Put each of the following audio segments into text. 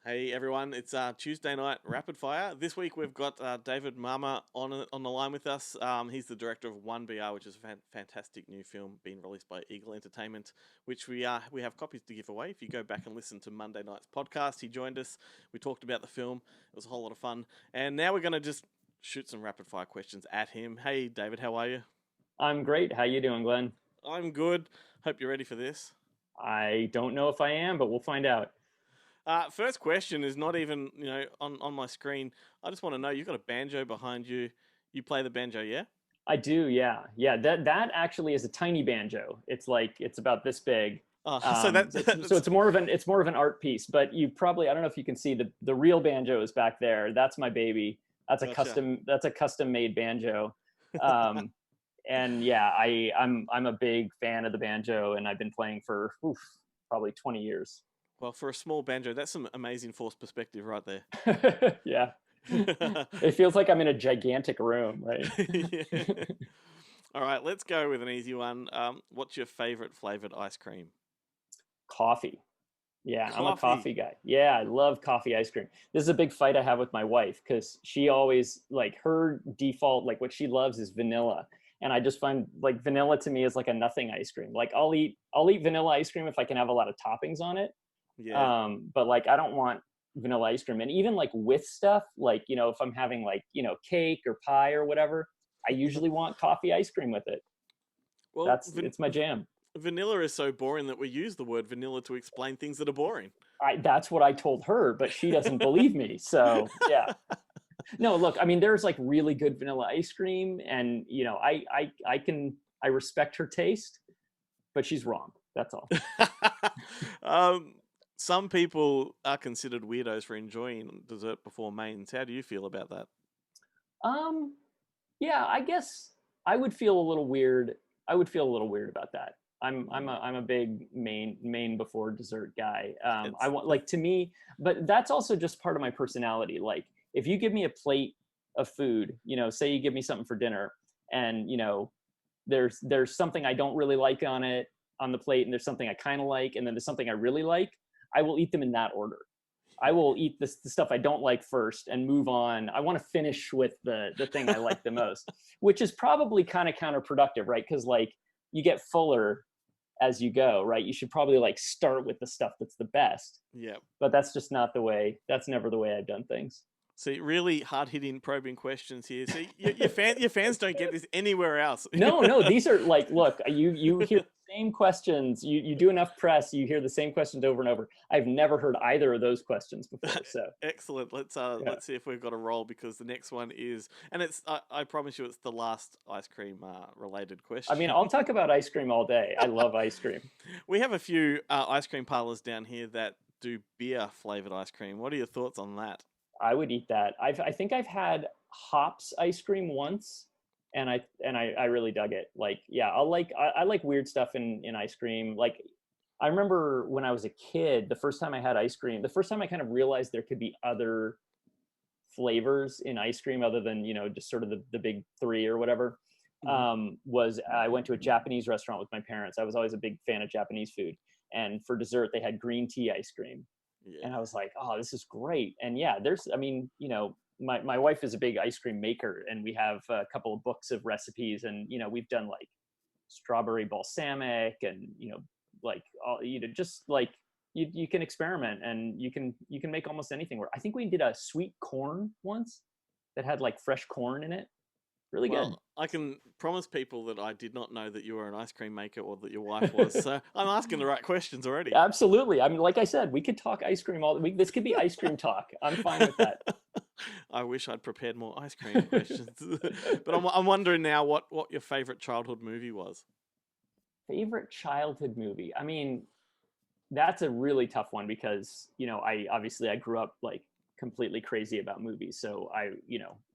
Hey everyone, it's Tuesday night rapid fire. This week we've got David Marmor on the line with us. He's the director of 1BR, which is a fantastic new film being released by Eagle Entertainment, which we have copies to give away. If you go back and listen to Monday night's podcast, he joined us. We talked about the film. It was a whole lot of fun. And now we're going to just shoot some rapid fire questions at him. Hey David, how are you? I'm great. How you doing, Glenn? I'm good. Hope you're ready for this. I don't know if I am, but we'll find out. First question is not even on my screen. I just want to know, you've got a banjo behind you. You play the banjo, yeah? I do, yeah, yeah. That actually is a tiny banjo. It's about this big. Oh, so that So that's it's more of an art piece. But you probably I don't know if you can see the real banjo is back there. That's my baby. gotcha. That's a custom made banjo. Um, and yeah, I'm a big fan of the banjo, and I've been playing for probably 20 years. Well, for a small banjo, that's some amazing forced perspective right there. Yeah. It feels like I'm in a gigantic room, right? Yeah. All right, let's go with an easy one. What's your favorite flavored ice cream? Coffee. Yeah, I'm a Coffee. coffee guy. Yeah, I love coffee ice cream. This is a big fight I have with my wife because she always like her default, like what she loves is vanilla. And I just find like vanilla to me is like a nothing ice cream. Like I'll eat vanilla ice cream if I can have a lot of toppings on it. Yeah. But like I don't want vanilla ice cream. And even like with stuff, like, if I'm having like, cake or pie or whatever, I usually want coffee ice cream with it. Well, It's my jam. vanilla is so boring that we use the word vanilla to explain things that are boring. That's what I told her, but she doesn't believe me. So yeah. No, look, I mean, there's like really good vanilla ice cream, and I respect her taste, but she's wrong. That's all. um, some people are considered weirdos for enjoying dessert before mains. How do you feel about that? Um, yeah, I guess I would feel a little weird. I would feel a little weird about that. I'm a big main before dessert guy. I It's want, like, to me, but that's also just part of my personality. Like if you give me a plate of food, say you give me something for dinner, and there's something I don't really like on the plate, and there's something I kind of like, and then there's something I really like. I will eat them in that order. I will eat the stuff I don't like first and move on. I want to finish with the thing I like the most, which is probably kind of counterproductive, right? Because like you get fuller as you go, right? You should probably like start with the stuff that's the best. yeah. But that's just not the way. That's never the way I've done things. See, really hard hitting, probing questions here. See, your fans don't get this anywhere else. No, no, these are like, look, you hear the same questions. You do enough press, you hear the same questions over and over. I've never heard either of those questions before. So Excellent. yeah. Let's see if we've got a roll, because the next one is, and I promise you, it's the last ice cream related I mean, question. I'll talk about ice cream all day. I love ice cream. We have a few ice cream parlors down here that do beer flavored ice cream. What are your thoughts on that? I would eat that. I think I've had hops ice cream once, and I really dug it. Like, yeah, I like weird stuff in ice cream. Like, I remember when I was a kid, the first time I had ice cream, the first time I kind of realized there could be other flavors in ice cream other than, just sort of the big three or whatever. Hmm. Was I went to a Japanese restaurant with my parents. I was always a big fan of Japanese food, and for dessert they had green tea ice cream, and I Yeah. was like, oh, this is great. And yeah, I mean, my wife is a big ice cream maker, and we have a couple of books of recipes, and we've done like strawberry balsamic, and like all, just like you can experiment, and you can make almost anything work. I think we did a sweet corn once that had like fresh corn in it. Really good. Well, I can promise people that I did not know that you were an ice cream maker or that your wife was. So I'm asking the right questions already. Absolutely. I mean, like I said, we could talk ice cream this could be ice cream talk. I'm fine with that. I wish I'd prepared more ice cream questions. But I'm wondering now what your favorite childhood movie was. Favorite childhood movie. I mean, that's a really tough one because, I grew up like completely crazy about movies. So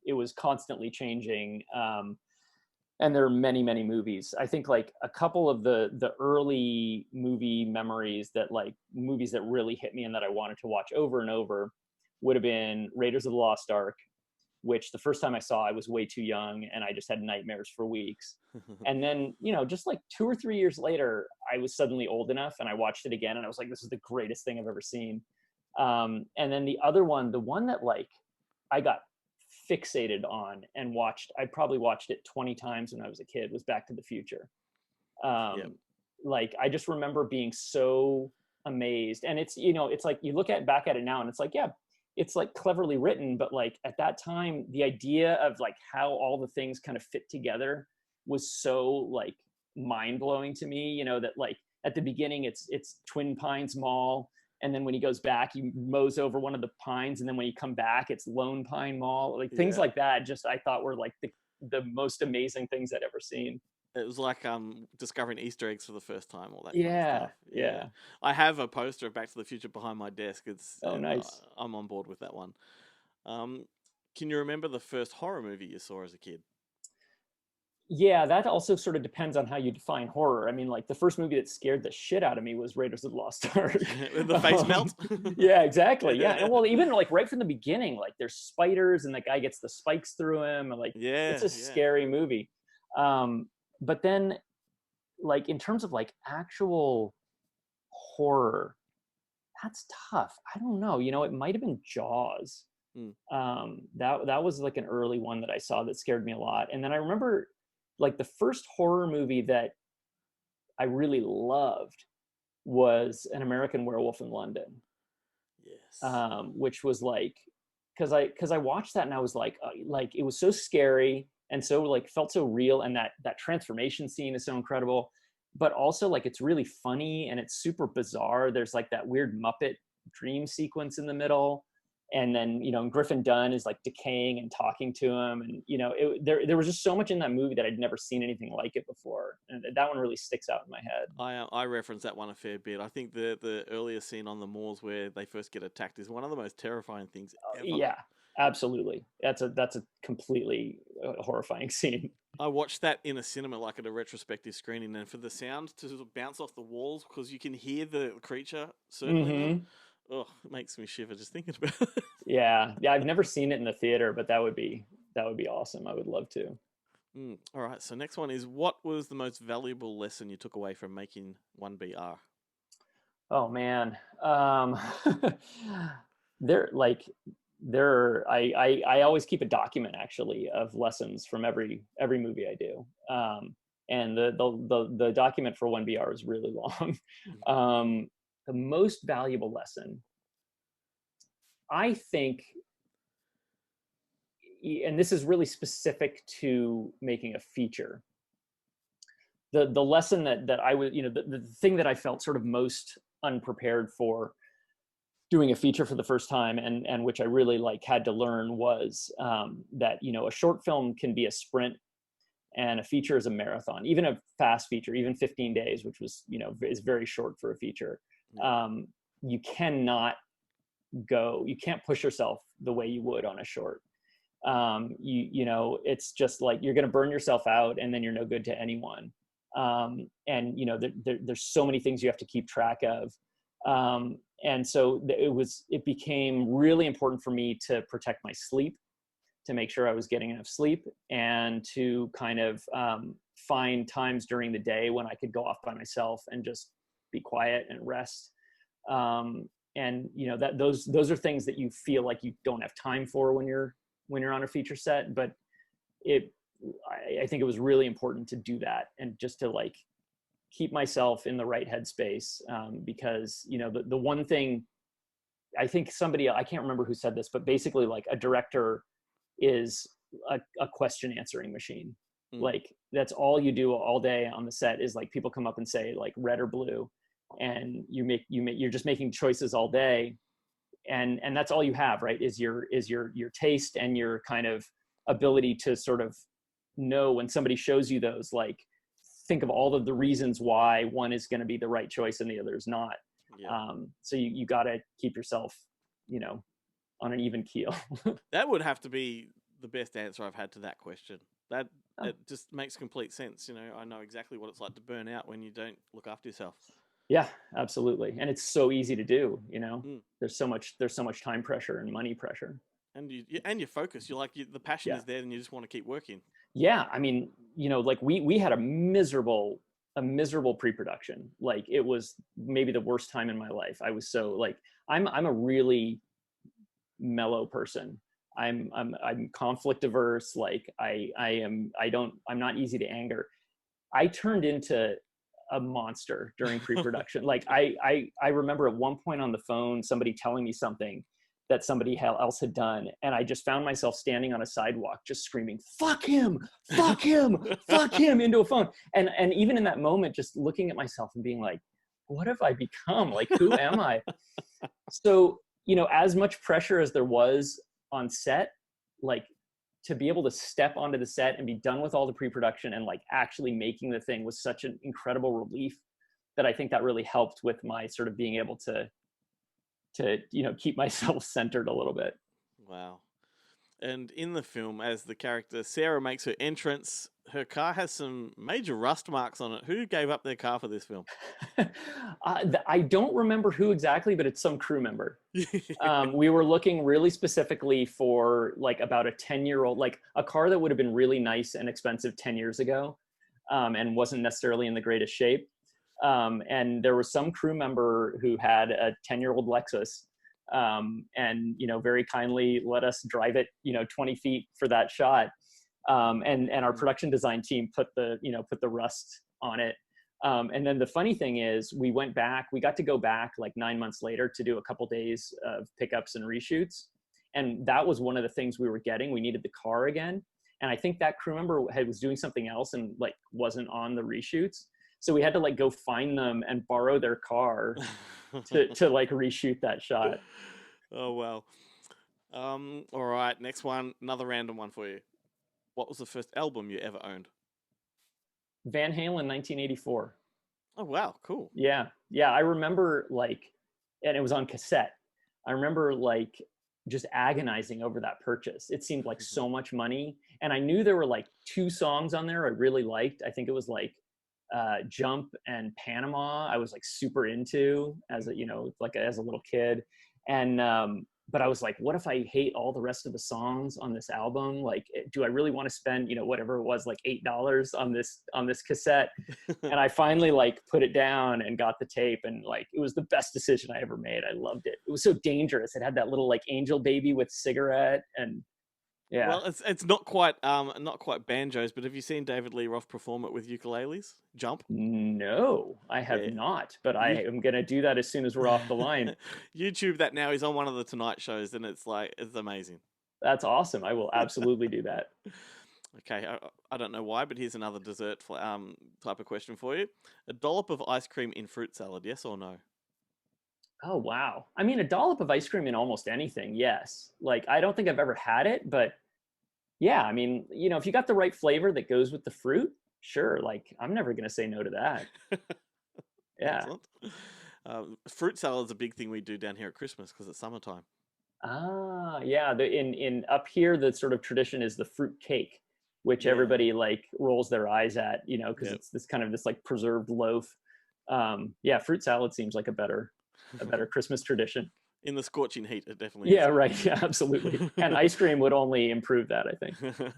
it was constantly changing. And there are many, many movies. I think like a couple of the early movie memories, that like movies that really hit me and that I wanted to watch over and over, would have been Raiders of the Lost Ark, which the first time I saw, I was way too young and I just had nightmares for weeks. And then, just like 2 or 3 years later, I was suddenly old enough and I watched it again and I was like, this is the greatest thing I've ever seen. And then the other one, the one that like I got fixated on and watched, I probably watched it 20 times when I was a kid, was Back to the Future. Yep. Like I just remember being so amazed. And it's, you know, it's like you look back at it now and it's like, yeah, it's like cleverly written, but like at that time, the idea of like how all the things kind of fit together was so like mind blowing to me, you know, that like at the beginning it's Twin Pines Mall. And then when he goes back, he mows over one of the pines. And then when you come back, it's Lone Pine Mall. Like things Yeah. like that, just I thought were like the most amazing things I'd ever seen. It was like discovering Easter eggs for the first time, all that kind of Yeah, stuff. yeah. I have a poster of Back to the Future behind my desk. It's Oh, nice. I'm on board with that one. Can you remember the first horror movie you saw as a kid? Yeah, that also sort of depends on how you define horror. I mean, like the first movie that scared the shit out of me was Raiders of the Lost Ark. The face melt? Yeah, exactly. Yeah. And well, even like right from the beginning, like there's spiders and the guy gets the spikes through him. And like, it's a scary movie. But then like in terms of like actual horror, that's tough. I don't know. You know, it might have been Jaws. That was like an early one that I saw that scared me a lot. And then I remember like the first horror movie that I really loved was An American Werewolf in London. Yes. Which was like, because I watched that and I was like it was so scary and so like felt so real, and that transformation scene is so incredible, but also like it's really funny and it's super bizarre. There's like that weird Muppet dream sequence in the middle, and then you know Griffin Dunn is like decaying and talking to him, and you know there was just so much in that movie that I'd never seen anything like it before, and that one really sticks out in my head. I reference that one a fair bit. I think the earlier scene on the moors where they first get attacked is one of the most terrifying things ever. Yeah, absolutely. That's a completely horrifying scene. I watched that in a cinema, like at a retrospective screening, and for the sound to sort of bounce off the walls because you can hear the creature circling. Oh, it makes me shiver just thinking about it. Yeah, I've never seen it in the theater, but that would be awesome. I would love to. All right, so next one is, what was the most valuable lesson you took away from making 1BR? Oh man, I always keep a document actually of lessons from every movie I do, and the document for 1BR is really long. The most valuable lesson, I think, and this is really specific to making a feature, the lesson that I would, you know, the thing that I felt sort of most unprepared for doing a feature for the first time, and which I really like had to learn, was that, you know, a short film can be a sprint and a feature is a marathon. Even a fast feature, even 15 days, which was, you know, is very short for a feature. You can't push yourself the way you would on a short. You know, it's just like you're going to burn yourself out and then you're no good to anyone. And you know, there's so many things you have to keep track of. And so it became really important for me to protect my sleep, to make sure I was getting enough sleep, and to kind of find times during the day when I could go off by myself and just be quiet and rest. And you know, that those are things that you feel like you don't have time for when you're on a feature set, but I think it was really important to do that, and just to like keep myself in the right headspace, because you know the one thing, I think I can't remember who said this, but basically like a director is a question answering machine. Like that's all you do all day on the set, is like people come up and say like red or blue, and you're just making choices all day, and that's all you have, right, is your taste and your kind of ability to sort of know when somebody shows you those, like think of all of the reasons why one is going to be the right choice and the other is not. So you got to keep yourself, you know, on an even keel. That would have to be the best answer I've had to that question. That just makes complete sense. You know, I know exactly what it's like to burn out when you don't look after yourself. Yeah, absolutely. And it's so easy to do, you know. There's so much time pressure and money pressure. And your focus. You're like, the passion is there, and you just want to keep working. Yeah, I mean, you know, like we had a miserable pre-production. Like it was maybe the worst time in my life. I was so like, I'm a really mellow person. I'm conflict averse. Like I'm not easy to anger. I turned into a monster during pre-production. Like I remember at one point on the phone somebody telling me something that somebody else had done, and I just found myself standing on a sidewalk just screaming fuck him, fuck him, fuck him into a phone. And even in that moment just looking at myself and being like, what have I become? Like, who am I? So, as much pressure as there was on set, like, to be able to step onto the set and be done with all the pre-production and like actually making the thing was such an incredible relief that I think that really helped with my sort of being able to keep myself centered a little bit. Wow. And in the film, as the character Sarah makes her entrance, her car has some major rust marks on it. Who gave up their car for this film? I don't remember who exactly, but it's some crew member. We were looking really specifically for like about a 10-year-old, like a car that would have been really nice and expensive 10 years ago, and wasn't necessarily in the greatest shape. And there was some crew member who had a 10-year-old Lexus, and very kindly let us drive it 20 feet for that shot. And our production design team put the rust on it. And then the funny thing is we got to go back like 9 months later to do a couple days of pickups and reshoots. And that was one of the things we were getting. We needed the car again. And I think that crew member was doing something else and like wasn't on the reshoots. So we had to like go find them and borrow their car to like reshoot that shot. Oh, wow. All right, next one, another random one for you. What was the first album you ever owned? Van Halen, 1984. Oh, wow, cool. Yeah. I remember like, and it was on cassette. I remember like just agonizing over that purchase. It seemed like so much money. And I knew there were like 2 songs on there I really liked. I think it was like Jump and Panama. I was like super into as as a little kid. And but I was like, what if I hate all the rest of the songs on this album? Like, do I really want to spend whatever it was, like $8 on this cassette? And I finally like put it down and got the tape, and like it was the best decision I ever made. I loved it. It was so dangerous. It had that little like angel baby with cigarette, and yeah. Well, it's not quite banjos, but have you seen David Lee Roth perform it with ukuleles? Jump? No, I have Yeah. not, but I am gonna do that as soon as we're off the line. YouTube that now. He's on one of the Tonight shows, and it's amazing. That's awesome. I will absolutely do that. Okay, I don't know why, but here's another dessert type of question for you. A dollop of ice cream in fruit salad, yes or no? Oh, wow. I mean, a dollop of ice cream in almost anything, yes. Like, I don't think I've ever had it, but yeah, I mean, if you got the right flavor that goes with the fruit, sure. Like, I'm never going to say no to that. Yeah. Excellent. Fruit salad's a big thing we do down here at Christmas because it's summertime. Ah, yeah. In up here, the sort of tradition is the fruit cake, which Yeah. everybody like rolls their eyes at, because Yep. it's this like preserved loaf. Yeah, fruit salad seems like a better Christmas tradition. In the scorching heat, it definitely Yeah, is. right. Yeah, absolutely. And ice cream would only improve that, I think. Where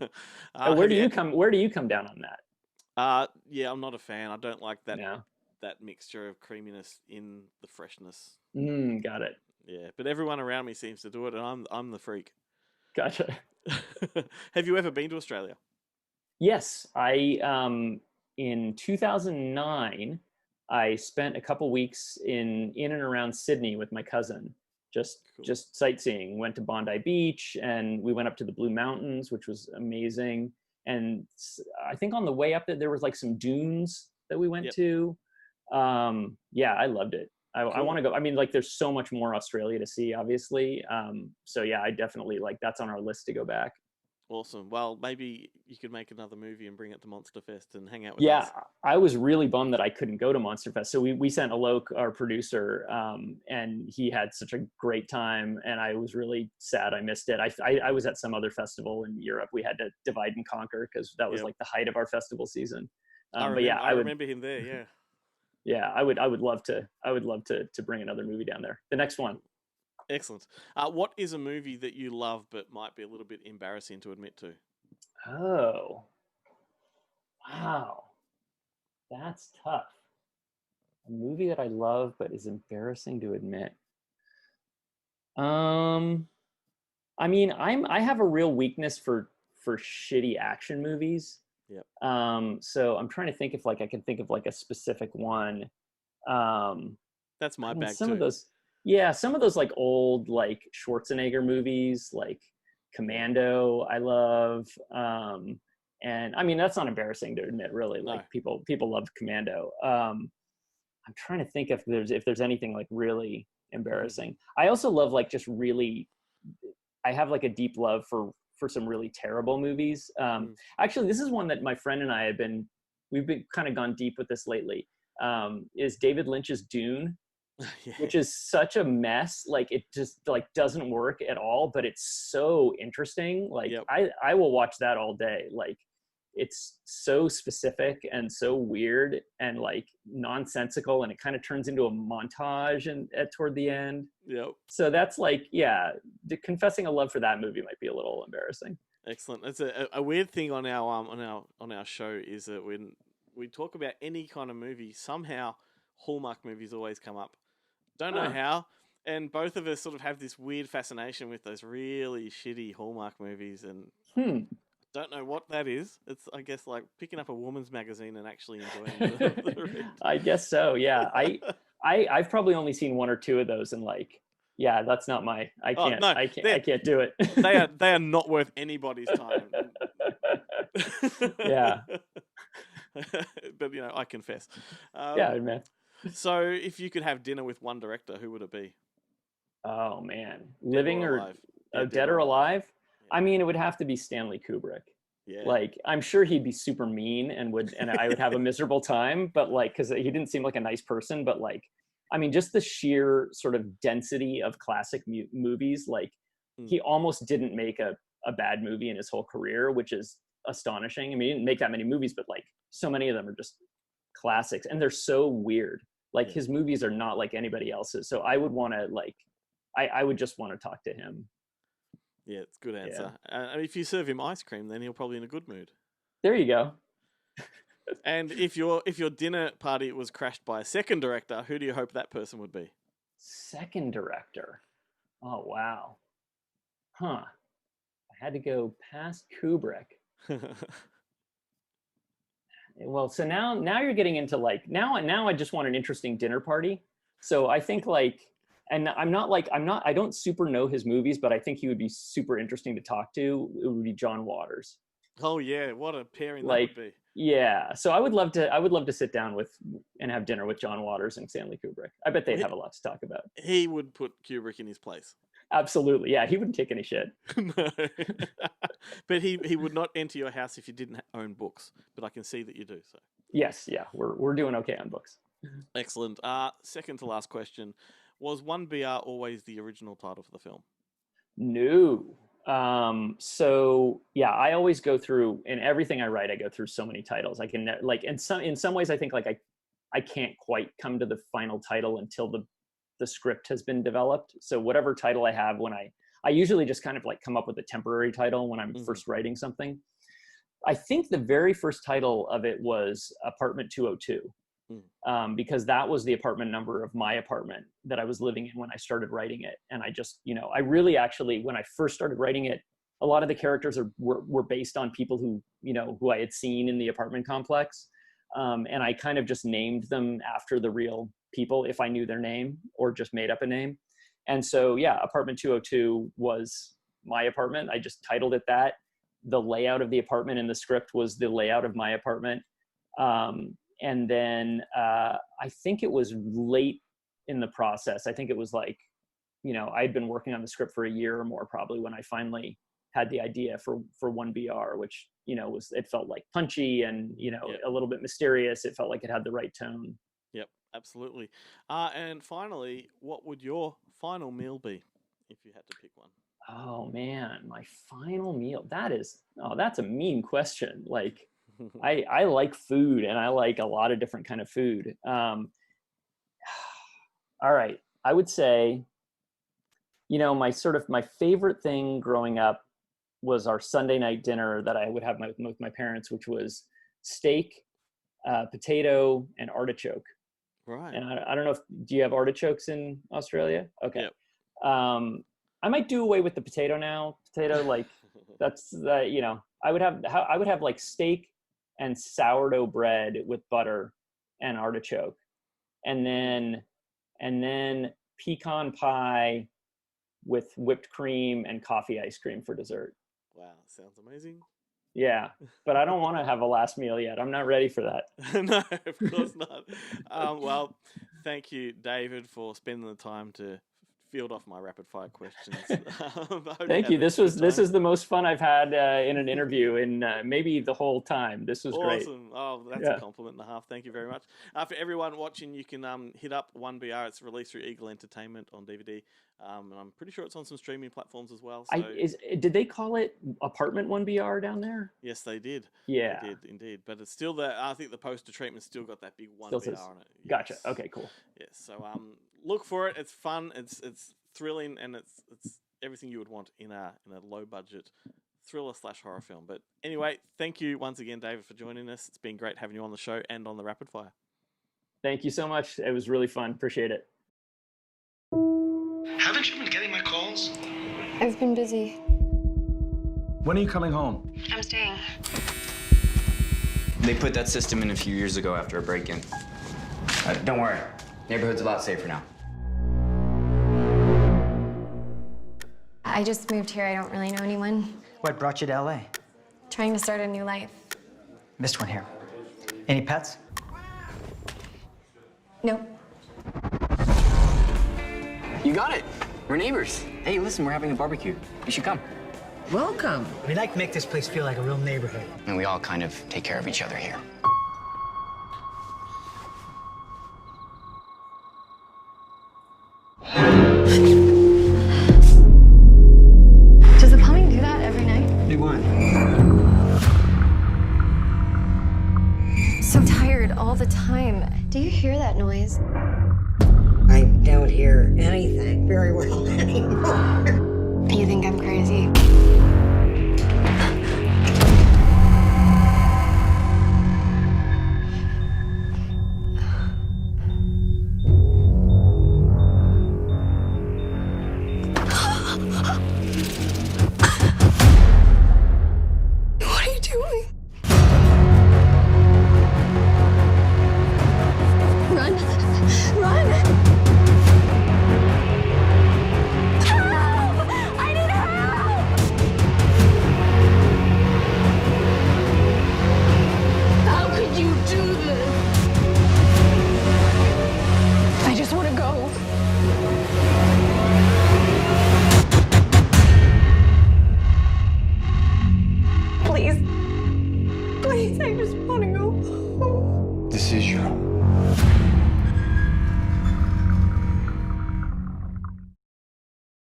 Have do you- you come? Where do you come down on that? Yeah, I'm not a fan. I don't like that No. that mixture of creaminess in the freshness. Got it. Yeah, but everyone around me seems to do it, and I'm the freak. Gotcha. Have you ever been to Australia? Yes, I in 2009, I spent a couple weeks in and around Sydney with my cousin, just Cool. just sightseeing. Went to Bondi Beach, and we went up to the Blue Mountains, which was amazing. And I think on the way up there was like some dunes that we went Yep. to. Yeah, I loved it. I Cool. want to go. I mean, like, there's so much more Australia to see, obviously. So yeah, I definitely like that's on our list to go back. Awesome. Well, maybe you could make another movie and bring it to Monster Fest and hang out with Yeah, us. I was really bummed that I couldn't go to Monster Fest. So we sent Alok, our producer, and he had such a great time, and I was really sad I missed it. I was at some other festival in Europe. We had to divide and conquer because that was Yep. like the height of our festival season. But yeah, I remember him there. Yeah. Yeah, I would love to bring another movie down there. The next one. Excellent. What is a movie that you love but might be a little bit embarrassing to admit to? Oh, wow, that's tough. A movie that I love but is embarrassing to admit. Um, I mean, I have a real weakness for shitty action movies. Yep. So I'm trying to think if like I can think of like a specific one. Um, That's my I mean, bag some of too. those, yeah, some of those like old like Schwarzenegger movies, like Yeah. Commando, I love. And I mean, that's not embarrassing to admit, really. No. Like people loved Commando. I'm trying to think if there's anything like really embarrassing. I also love like just really. I have like a deep love for some really terrible movies. Mm. Actually, this is one that my friend and I we've been kind of gone deep with this lately. Is David Lynch's Dune, Yeah. which is such a mess. Like it just like doesn't work at all, but it's so interesting. Like Yep. I will watch that all day. Like it's so specific and so weird and like nonsensical, and it kind of turns into a montage and at toward the end. Yep. So that's like, yeah, confessing a love for that movie might be a little embarrassing. Excellent. That's a weird thing on our show is that when we talk about any kind of movie, somehow Hallmark movies always come up. Don't know Huh. how. And both of us sort of have this weird fascination with those really shitty Hallmark movies, and Hmm. don't know what that is. It's, I guess, like picking up a woman's magazine and actually enjoying the read. I guess so. Yeah. I've probably only seen one or two of those, and like, yeah, that's not my. Oh no, I can't do it. they are not worth anybody's time. Yeah. But I confess. Yeah, man. So, if you could have dinner with one director, who would it be? Oh man, Dead living or or alive? Yeah, dead dead or or alive. alive? I mean, it would have to be Stanley Kubrick. Yeah. Like, I'm sure he'd be super mean and I would have a miserable time, but like, because he didn't seem like a nice person, but like, I mean, just the sheer sort of density of classic movies, like Mm. he almost didn't make a bad movie in his whole career, which is astonishing. I mean, he didn't make that many movies, but like so many of them are just classics, and they're so weird. Like Yeah. his movies are not like anybody else's. So I would want to like, I would just want to talk to him. Yeah, it's a good Yeah. answer. If you serve him ice cream, then he'll probably in a good mood. There you go. And if your dinner party was crashed by a second director, who do you hope that person would be? Second director. Oh wow. Huh. I had to go past Kubrick. Well, so now you're getting into like now I just want an interesting dinner party. So I think like, and I don't super know his movies, but I think he would be super interesting to talk to. It would be John Waters. Oh yeah, what a pairing that Like, would be. yeah. So I would love to sit down with and have dinner with John Waters and Stanley Kubrick. I bet they'd Well, have a lot to talk about. he would put Kubrick in his place. Absolutely. Yeah, he wouldn't take any shit. No. But he would not enter your house if you didn't own books. But I can see that you do. So Yes, yeah. We're doing okay on books. excellent. Second to last question. Was 1BR always the original title for the film? No. So yeah, I always go through in everything I write, I go through so many titles. I can like in some ways I think like I can't quite come to the final title until the script has been developed. So whatever title I have when I usually just kind of like come up with a temporary title when I'm first writing something. I think the very first title of it was Apartment 202. Because that was the apartment number of my apartment that I was living in when I started writing it. And I just, I really actually, when I first started writing it, a lot of the characters were based on people who, who I had seen in the apartment complex. And I kind of just named them after the real people if I knew their name or just made up a name. And so, yeah, Apartment 202 was my apartment. I just titled it that. The layout of the apartment in the script was the layout of my apartment. And then I think it was late in the process. I think it was like, I'd been working on the script for a year or more probably when I finally had the idea for 1BR, which, it felt like punchy and, a little bit mysterious. It felt like it had the right tone. Yep, absolutely. And finally, what would your final meal be if you had to pick one? Oh man, my final meal. That's a mean question. Like, I like food and I like a lot of different kind of food. All right. I would say, my favorite thing growing up was our Sunday night dinner that I would have with my parents, which was steak, potato, and artichoke. Right. And I don't know do you have artichokes in Australia? Okay. Yep. I might do away with the potato now. Potato, like that's you know, I would have like steak and sourdough bread with butter and artichoke, and then pecan pie with whipped cream and coffee ice cream for dessert. Wow, sounds amazing. Yeah, but I don't want to have a last meal yet. I'm not ready for that. No, of course not. Well, thank you, David, for spending the time to field off my rapid fire questions. Thank you. This is the most fun I've had in an interview in maybe the whole time. This was great. Awesome. Oh, that's a compliment and a half. Thank you very much. For everyone watching, you can hit up 1BR. It's released through Eagle Entertainment on DVD. And I'm pretty sure it's on some streaming platforms as well. So did they call it Apartment 1BR down there? Yes, they did. Yeah, they did indeed. But it's still there. I think the poster treatment's still got that big 1BR on it. Yes. Gotcha. Okay, cool. Yes. So look for it. It's fun. It's thrilling, and it's everything you would want in a low budget thriller / horror film. But anyway, thank you once again, David, for joining us. It's been great having you on the show and on the Rapid Fire. Thank you so much. It was really fun. Appreciate it. Haven't you been getting my calls? I've been busy. When are you coming home? I'm staying. They put that system in a few years ago after a break-in. Don't worry. Neighborhood's a lot safer now. I just moved here. I don't really know anyone. What brought you to LA? Trying to start a new life. Missed one here. Any pets? Nope. You got it. We're neighbors. Hey, listen, we're having a barbecue. You should come. Welcome. We like to make this place feel like a real neighborhood. And we all kind of take care of each other here. Does the plumbing do that every night? Do what? So tired all the time. Do you hear that noise? I don't hear anything very well anymore. You think I'm crazy? What are you doing? Run! Run! Help! I need help! How could you do this? I just want to go. Please. Please, I just want to go home. This is your